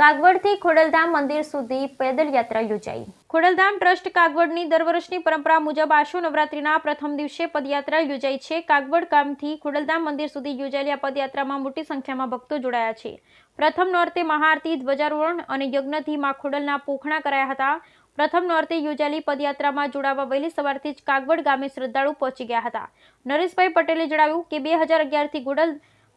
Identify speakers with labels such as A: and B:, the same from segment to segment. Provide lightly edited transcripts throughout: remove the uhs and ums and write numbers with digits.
A: કાગવડથી ખોડલધામ મંદિર સુધી પેદલ યાત્રા યોજાઈ। ખોડલધામ ટ્રસ્ટ કાગવડની દર વર્ષની પરંપરા મુજબ આશુ નવરાત્રિના પ્રથમ દિવસે પદયાત્રા યોજાઈ છે। કાગવડ ગામથી ખોડલધામ મંદિર સુધી યોજાયેલી આ પદયાત્રામાં મોટી સંખ્યામાં ભક્તો જોડાયા છે। પ્રથમ નોરતે મહાઆરતી, ધ્વજારોહણ અને યજ્ઞથી મા ખોડલના પોખણા કરાયા હતા। પ્રથમ નોરતે યોજાયેલી પદયાત્રામાં જોડાવા વહેલી સવારથી જ કાગવડ ગામે શ્રદ્ધાળુ પહોંચી ગયા હતા। નરેશભાઈ પટેલે જણાવ્યું કે 2011થી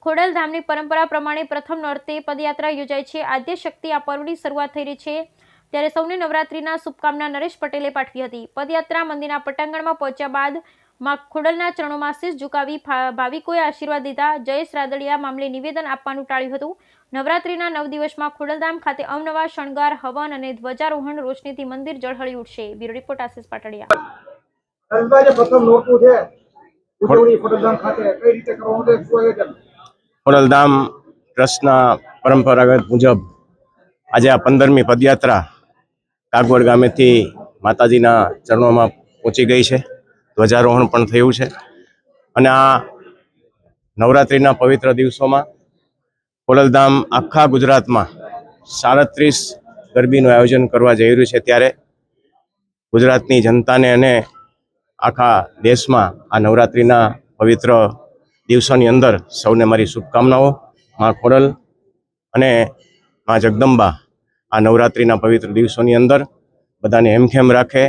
A: ખોડલધામની પરંપરા પ્રમાણે પ્રથમ નોરતે પદયાત્રા યોજાય છે। આદ્ય શક્તિ આ પર્વની શરૂઆત થઈ રહી છે ત્યારે સૌને નવરાત્રિના શુભકામના નરેશ પટેલે પાઠવી હતી। પદયાત્રા મંદિરના પટાંગણમાં પહોંચ્યા બાદ મા ખોડલના ચરણોમાં શીશ ઝુકાવી ભાવિકોએ આશીર્વાદ લીધા। જયેશ રાદડિયા મામલે નિવેદન આપવાનું ટાળ્યું હતું। નવરાત્રિના 9 દિવસમાં ખોડલધામ ખાતે અવનવા શણગાર, હવન અને ધ્વજારોહણ રોશનીથી મંદિર ઝળહળી ઉઠશે। બ્યુરો રિપોર્ટ આશીષ પાટડિયા।
B: ખોડલધામ ટ્રસ્ટના પરંપરાગત મુજબ આજે આ 15મી પદયાત્રા કાગવડ ગામેથી માતાજીના ચરણોમાં પહોંચી ગઈ છે। ધ્વજારોહણ પણ થયું છે અને આ નવરાત્રિના પવિત્ર દિવસોમાં ખોડલધામ આખા ગુજરાતમાં 37 ગરબીનું આયોજન કરવા જઈ રહ્યું છે ત્યારે ગુજરાતની જનતાને અને આખા દેશમાં આ નવરાત્રિના પવિત્ર દિવસોની અંદર સૌને મારી શુભકામનાઓ। મા ખોડલ અને મા જગદંબા આ નવરાત્રિના પવિત્ર દિવસોની અંદર બધાને હેમખેમ રાખે।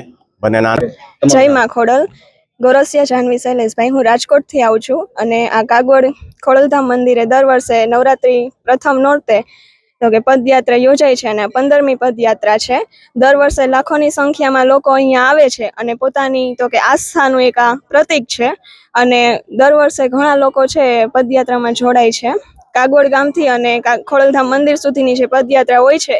C: જય મા ખોડલ। ગોરસિયા જાનવી શૈલેષભાઈ, હું રાજકોટથી આવું છું અને આ કાગવડ ખોડલધામ મંદિરે દર વર્ષે નવરાત્રિ પ્રથમ નોરતે તો કે પદયાત્રા યોજાય છે અને 15મી પદયાત્રા છે। દર વર્ષે લાખોની સંખ્યામાં લોકો અહીંયા આવે છે અને પોતાની તો કે આસ્થાનું એક આ પ્રતીક છે અને દર વર્ષે ઘણા લોકો છે પદયાત્રામાં જોડાય છે। કાગવડ ગામથી અને ખોડલધામ મંદિર સુધીની જે પદયાત્રા હોય છે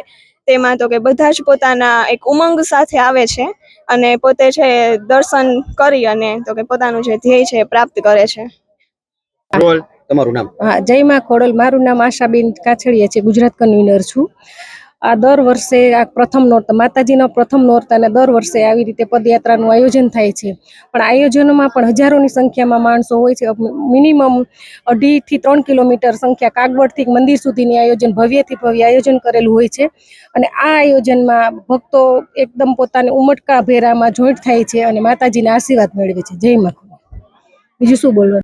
C: તેમાં તો કે બધા જ પોતાના એક ઉમંગ સાથે આવે છે અને પોતે છે દર્શન કરી અને તો કે પોતાનું જે ધ્યેય છે પ્રાપ્ત કરે છે।
D: તમારું નામ?
E: હા, જય માં ખોડલ। મારું નામ આશાબેન કાછડિયા છે, ગુજરાત કન્વીનર છું। આ દર વર્ષે આ પ્રથમ નોરતા માતાજીના પ્રથમ નોરતાને દર વર્ષે આવી રીતે પદયાત્રાનું આયોજન થાય છે પણ આયોજનોમાં પણ હજારોની સંખ્યામાં માણસો હોય છે। મિનિમમ 2.5 થી 3 કિલોમીટર સંખ્યા કાગવડથી મંદિર સુધીની આયોજન ભવ્યથી ભવ્ય આયોજન કરેલું હોય છે અને આ આયોજનમાં ભક્તો એકદમ પોતાને ઉમટકા ભેરામાં જોઈન્ટ થાય છે અને માતાજીના આશીર્વાદ મેળવે છે। જય માં ખોડલ। બીજું શું બોલવાનું?